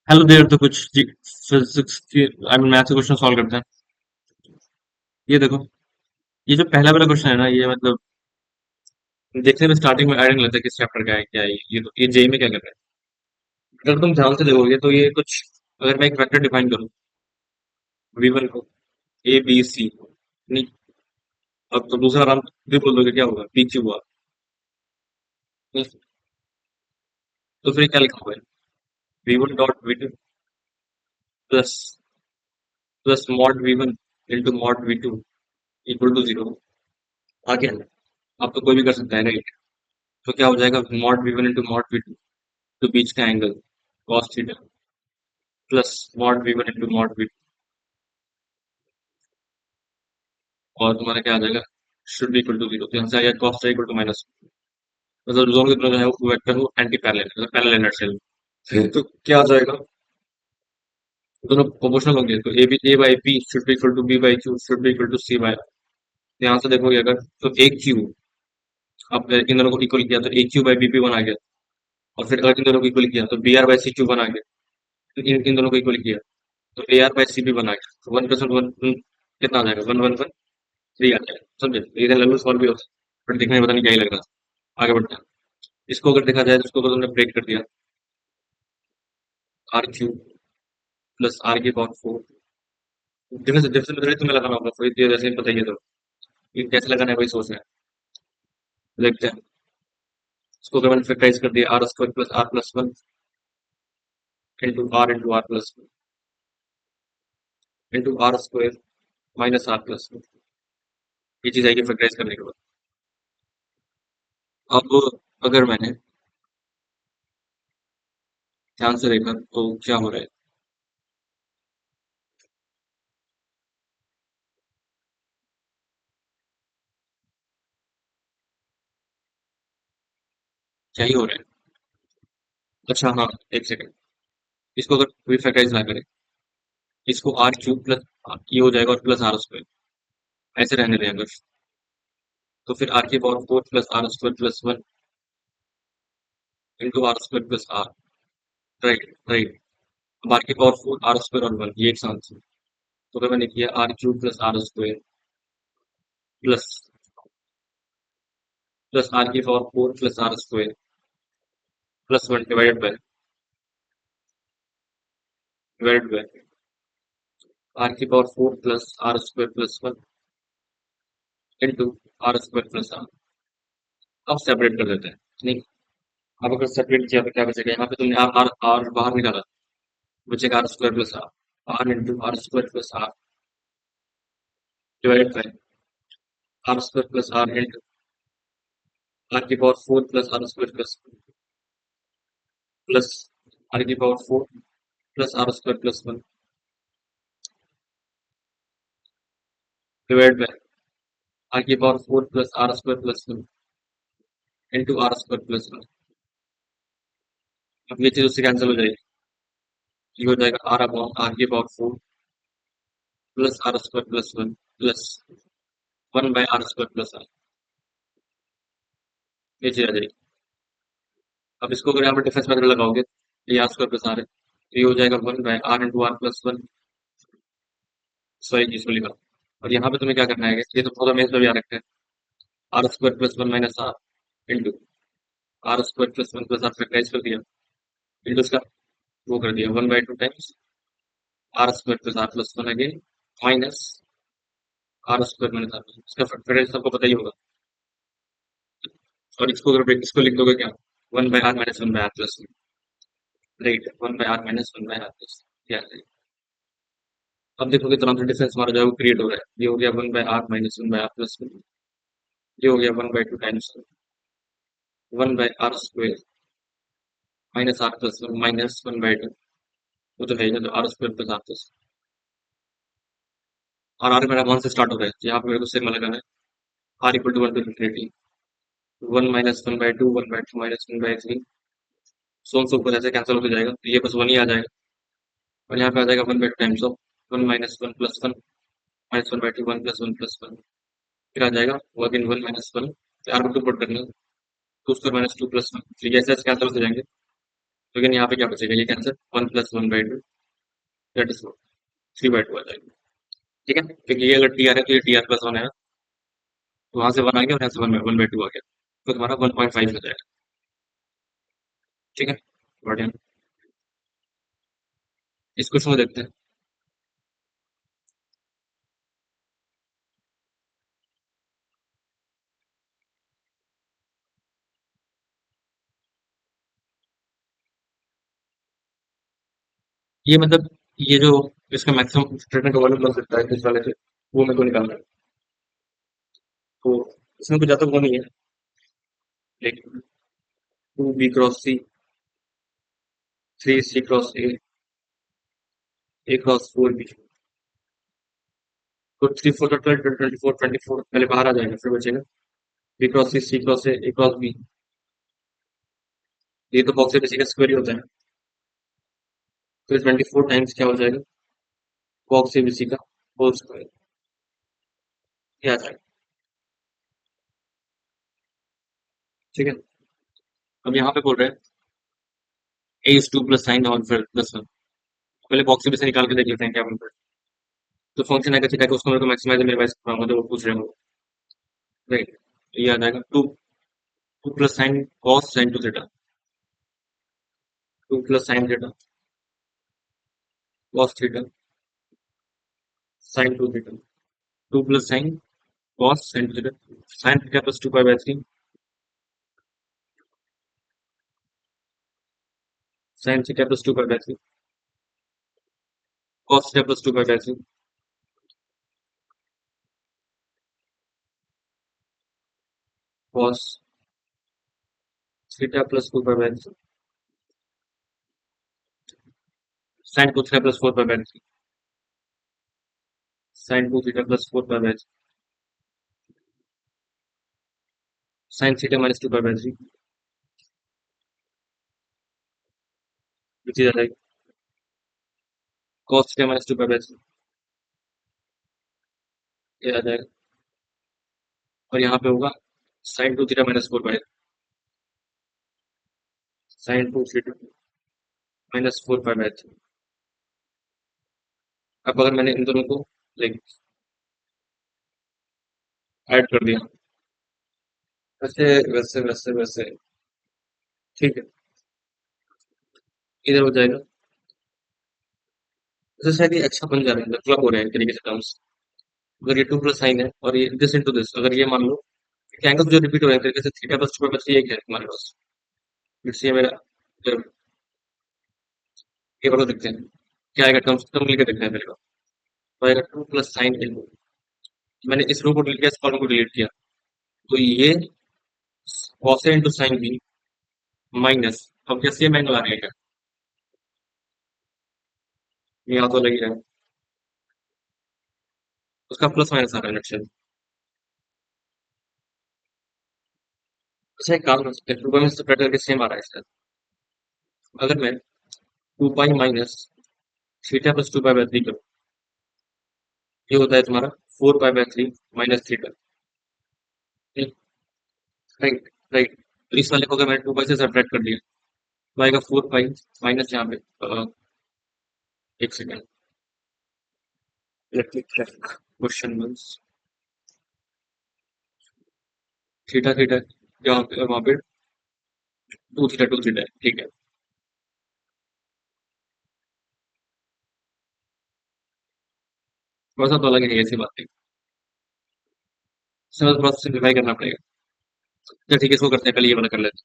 Hello there. तो कुछ physics की आई मीन मैथ्स के क्वेश्चन सॉल्व करते हैं। ये देखो, ये जो पहला वाला क्वेश्चन है ना, ये मतलब देखने में स्टार्टिंग में आइडिया नहीं लगता किस चैप्टर का है क्या है ये। तो ये जेई में क्या कर रहा है? अगर तुम ध्यान से देखोगे तो ये कुछ, अगर मैं एक वेक्टर डिफाइन करूँ v1 को ए बी सी, नहीं, अब तो दूसरा नाम भी बोल दोगे क्या होगा? पी क्यू हुआ। नहीं, तो फिर क्या लिखा हुआ है? v1 dot v2 plus plus mod v1 into mod v2 equal to zero. आगे आप तो कोई भी कर सकता है, राइट? तो क्या हो जाएगा? Mod v1 into mod v2, तो बीच का angle cos theta plus mod v1 into mod v2, और तुम्हारा क्या आ जाएगा? Should be equal to zero. तो यहाँ से आ गया cos इक्वल टू माइनस, मतलब दोनों के दोनों जो है वो वेक्टर वो एंटी पैरेलल, मतलब पैरेलल इनर्शियल। तो क्या आ जाएगा? दोनों प्रोपोर्शनल होंगे, तो A by B should be equal to B by Q should be equal to C by. यहाँ से देखोगे अगर, तो ए क्यू, अब इन दोनों को इक्वल किया तो A Q by B P one आ गया। और फिर अगर इन दोनों को इक्वल किया तो B R by C Q one आ गया। तो इन दोनों को इक्वल किया तो A R by C B one आ गया। तो वन प्लस वन कितना आ जाएगा? वन वन वन थ्री आ जाएगा। समझे? इधर लगभग सॉल्व भी होता है, बट दिखने में पता नहीं क्या ही लग रहा है। आगे बढ़ते हैं। इसको अगर देखा जाए तो इसको अगर तुमने ब्रेक कर दिया, आर क्यू प्लस आर की पावर फोर, डिफरेंस डिफरेंस मतलब तुम्हें लगाना होगा, कोई तो जैसे पता ही है। तो ये कैसे लगाना है वही सोच रहे हैं। देखते हैं। इसको अगर मैंने फैक्टराइज कर दिया, r square plus r plus one into r plus one into are square minus r plus one, ये चीज आएगी फैक्टराइज करने के बाद। अब अगर मैंने ध्यान से देखा तो क्या हो रहा है? क्या ही हो रहा है? अच्छा हाँ, एक सेकंड। इसको अगर कोई फैक्टराइज ना करे, इसको आर क्यूब प्लस ये हो जाएगा और प्लस आर स्क्वायर ऐसे रहने दें अगर, तो फिर आर की power four plus are square plus one into are square plus R. Right right. अब आर की पावर फोर आर स्क्वायर और वन ये एक साथ से, तो अगर मैंने किया R cube plus are square plus plus R की power four plus are square plus one divided by R की power four plus are square plus one into are square plus R. अब सेपरेट कर देते हैं। नहीं, अब अगर separate किया तो क्या बचेगा? यहाँ पे तुमने आर आर आर बाहर निकाला, बचेगा R square plus R, R into are square plus R divided by are square plus R into R की power four plus are square plus R की power four plus are square plus one divide by R की power four plus are square plus one into are square plus one. अब ये चीज उससे cancel हो जाएगी, ये हो जाएगा आर अपॉन आर की power four plus are square plus one plus one by are square plus r, ये चीज आ जाएगी। अब इसको अगर यहाँ पर डिफरेंस मेथड लगाओगे, ये आर स्क्वायर प्लस आर है, तो ये हो जाएगा one by r into r plus one. Sorry, इसको लिखा। और यहाँ पे तुम्हें क्या करना है? ये तो पूरा मेज में भी आ रखा है, r square plus one minus r into are square plus one plus r factorise कर दिया इंटू इसका वो कर दिया one by two times r square plus r plus one again minus r square minus r, इसका factorise सबको पता ही होगा। और इसको अगर इसको लिख दोगे क्या? One by r minus one by r plus one, right? One by r minus one by r plus, क्या है? अब देखोगे तो नाम डिफरेंस हमारा जो है वो क्रिएट हो रहा है। ये हो गया one by r minus one by r plus one, ये हो गया one by two times one by r square minus r plus one minus one by two, वो तो है ही ना, तो r square plus r plus. और आर मेरा वन से स्टार्ट हो रहा है, तो यहाँ पे मेरे को सिग्मा लगाना है। R equal to one to infinity one minus one by two one by two minus one by three, so on so ऊपर ऐसे कैंसिल होकर जाएगा, तो ये बस वन ही आ जाएगा। और यहाँ पे आ जाएगा one by two times of one minus one plus one minus one by two one plus one, फिर आ जाएगा वो again one minus one, r को टू पुट करना है, two square minus two plus one, तो ये ऐसे ऐसे कैंसिल होते जाएंगे। लेकिन यहाँ पे क्या बचेगा, ये कैंसिल, 1 + 1/2 दैट इज 3/2 आ जाएगा। ठीक है, क्योंकि ये अगर टी आर है तो ये TR+1 है, तो वहां से 1 आ गया और यहाँ से 1/2 आ गया, तो तुम्हारा 1.5 हो जाएगा। ठीक है, बढ़िया। इस क्वेश्चन को देखते हैं। ये मतलब ये जो इसका मैक्सिमम स्टेटमेंट वॉल्यूम बन सकता है इस वाले से, वो मेरे को निकालना है। तो इसमें कुछ ज्यादा वो नहीं है, लेकिन 2B × C, 3C × A, A × 4B, तो 3 4 12 24 24 पहले बाहर आ जाएगा, फिर बचेगा B × C, C × A, A × B। ये तो बॉक्स से किसी का स्क्वायर ही होता है, तो 24 टाइम्स क्या हो जाएगा, बॉक्स से किसी का होल स्क्वायर, ये आ जाएगा। ठीक है, अब यहाँ पे बोल रहे हैं A is 2 + sin और फिर +1। पहले बॉक्स से निकाल के देख लेते हैं क्या बनता है। तो फंक्शन आएगा थीटा का, उसको मेरे को मैक्सिमाइज मिनिमाइज करना होगा, जो वो पूछ रहे हैं। राइट, ये आ जाएगा 2 + sin cos sin 2 theta, 2 + sin theta cos theta sin 2 theta, 2 + sin cos sin 2 theta sin theta +2π/3 sin theta +2π/3 cos theta +2π/3 cos theta +2π/3 sin 2 theta +4π/3 sin 2 theta +4π/3 sin theta -2π/3, which is like cos theta -2π/3, ये आ जाएगा। और यहाँ पे होगा sin 2 theta -4 sin 2 theta -4π/3। अब अगर मैंने इन दोनों को लाइक ऐड कर दिया, वैसे वैसे वैसे वैसे, ठीक है, इधर हो जाएगा। वैसे शायद ये अच्छा बन जा रहा है, फ्लप हो रहे हैं एक तरीके से टर्म्स। अगर ये 2 + sin है और ये दिस इंटू दिस, अगर ये मान लो कि एंगल्स जो रिपीट हो रहे हैं एक तरीके से, थीटा +2π/3 एक है हमारे पास। इट्स ये मेरा, ये वाला देखते हैं क्या आएगा, टर्म्स टर्म मिलकर देखते हैं पहले। तो आएगा 2 + sin इंटू, मैंने इस रो को डिलीट किया, इस कॉलम को डिलीट किया, तो ये cos इंटू साइन भी माइनस, अब क्या सेम एंगल आ रहा है क्या, यहाँ तो लग ही रहा है, उसका प्लस माइनस आ रहा है लेट्स। अच्छा, एक काम कर सकते हैं, 2 में सेपरेट करके सेम आ रहा है इसका। अगर मैं 2π - थीटा +2π/3 करूँ, ये होता है तुम्हारा 4π/3 माइनस थीटा। Right, right. तो इस वाले को अगर मैंने 2 से सेपरेट कर दिया, तो आएगा 4π माइनस यहाँ पे एक second, let me check question means theta theta, यहाँ पे वहाँ पे 2 थीटा है, ठीक है। थोड़ा सा तो अलग है, ऐसी बात नहीं, इसमें थोड़ा सा सिंप्लीफाई करना पड़ेगा। चल ठीक है, इसको करते हैं, पहले ये वाला कर लेते हैं।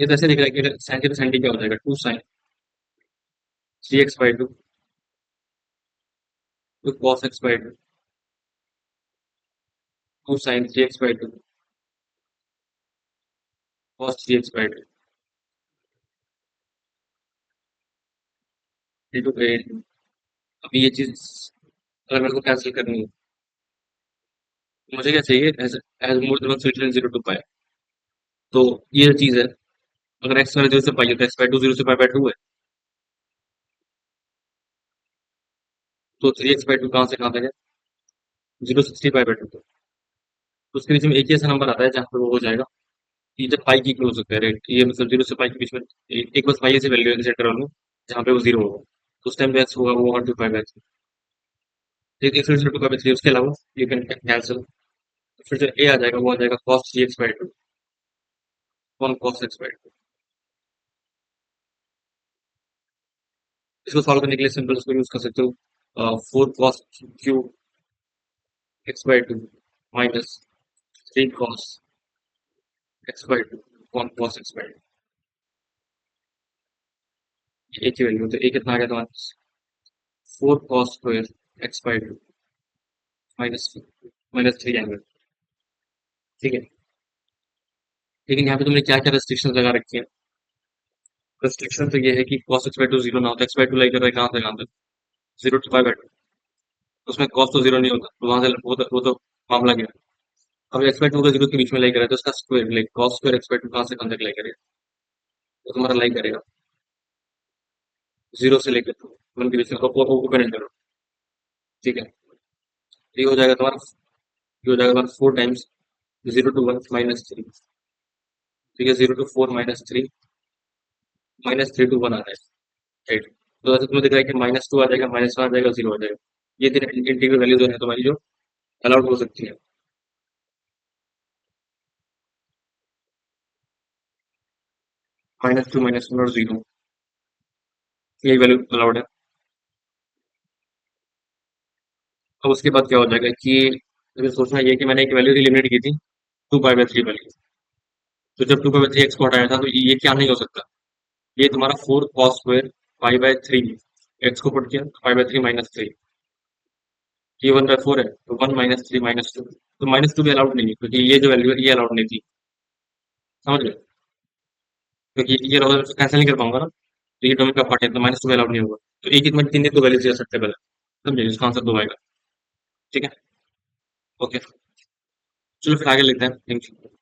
ये तो ऐसे दिख रहा है कि साइन थीटा साइन टी क्या हो जाएगा, 2 sin 3x/2 two cos x/2, 2 sin 3x/2 cos 3x/2 into 8। अब ये चीज अगर मेरे को कैंसिल करनी है, तो मुझे क्या चाहिए, as as more than 0 to π। तो ये चीज है, अगर x वाले 0 से π है तो x/2 0 से π/2 है, तो 3x/2 कहाँ से कहाँ तक है, 065/2। तो उसके बीच में एक ही ऐसा नंबर आता है जहाँ पे वो हो जाएगा कि जब पाई की इक्वल हो सकता है, राइट? ये मतलब 0 से पाई के बीच में एक बस पाई ऐसी वैल्यू है इंटरवल में जहाँ पे वो 0 होगा। तो उस टाइम पे x होगा वो होगा 2π/3। एक फिर से 2π/3 उसके अलावा यू कैन कैंसिल। फिर जो a आ जाएगा वो आ जाएगा cos 3x/2, 1 cos x/2। इसको सॉल्व करने के लिए सिंपल इसको यूज कर सकते हो, 4 cos3x/2 minus 3 cos x/2, 1 cos x/2। एक ही वैल्यू तो a कितना आ गया तुम्हारा? 4 cos² x/2 minus minus 3 angle. ठीक है, लेकिन यहाँ पे तुमने क्या क्या रेस्ट्रिक्शन लगा रखी है? रेस्ट्रिक्शन तो ये है कि cos x/2 जीरो ना हो, तो x/2 लाई कर रहा है कहाँ से कहाँ तक? 0 to π/2। उसमें cos तो जीरो नहीं होता, तो वहां से वो तो मामला गया। अब x/2 का जीरो के बीच में लाई करेगा तो उसका स्क्वायर लाइक cos² x/2 कहाँ से कहाँ तक लाई करेगा? तो तुम्हारा लाई करेगा 0 से लेकर 1 के बीच में ओपन इंटरवल। ठीक है, ये हो जाएगा तुम्हारा, ये हो जाएगा तुम्हारा 4 टाइम्स 0 to 1 - 3। ठीक है, 0 to 4 - 3 -3 to 1 आ रहा है, राइट? तो ऐसे तुम्हें दिख रहा है कि -2 आ जाएगा, -1 आ जाएगा, 0 आ जाएगा। ये तीन इंटीग्रल वैल्यूज है तुम्हारी जो अलाउड हो सकती है। -2 -1 और 0, यही वैल्यू अलाउड है। अब उसके बाद क्या हो जाएगा कि मुझे सोचना ये है कि मैंने एक वैल्यू एलिमिनेट की थी 2π/3 वाली। तो जब 2π/3 एक्स को हटाया था तो ये क्या नहीं हो सकता? ये तुम्हारा 4 cos² π/3 एक्स को पुट किया π/3 - 3। ये 1/4 है, तो 1 - 3 - 2। तो -2 भी अलाउड नहीं है क्योंकि ये जो वैल्यू है ये अलाउड नहीं थी। समझ गए? क्योंकि ये रहा कैंसिल नहीं कर पाऊंगा ना, तो ये डोमेन का पार्ट है तो -2 अलाउड नहीं होगा। तो एक ही में तीन दो वैल्यूज ले सकते हैं पहले। समझे? इसका आंसर 2 आएगा। ठीक है, ओके, चलो फिर आगे लेते हैं। Thank you.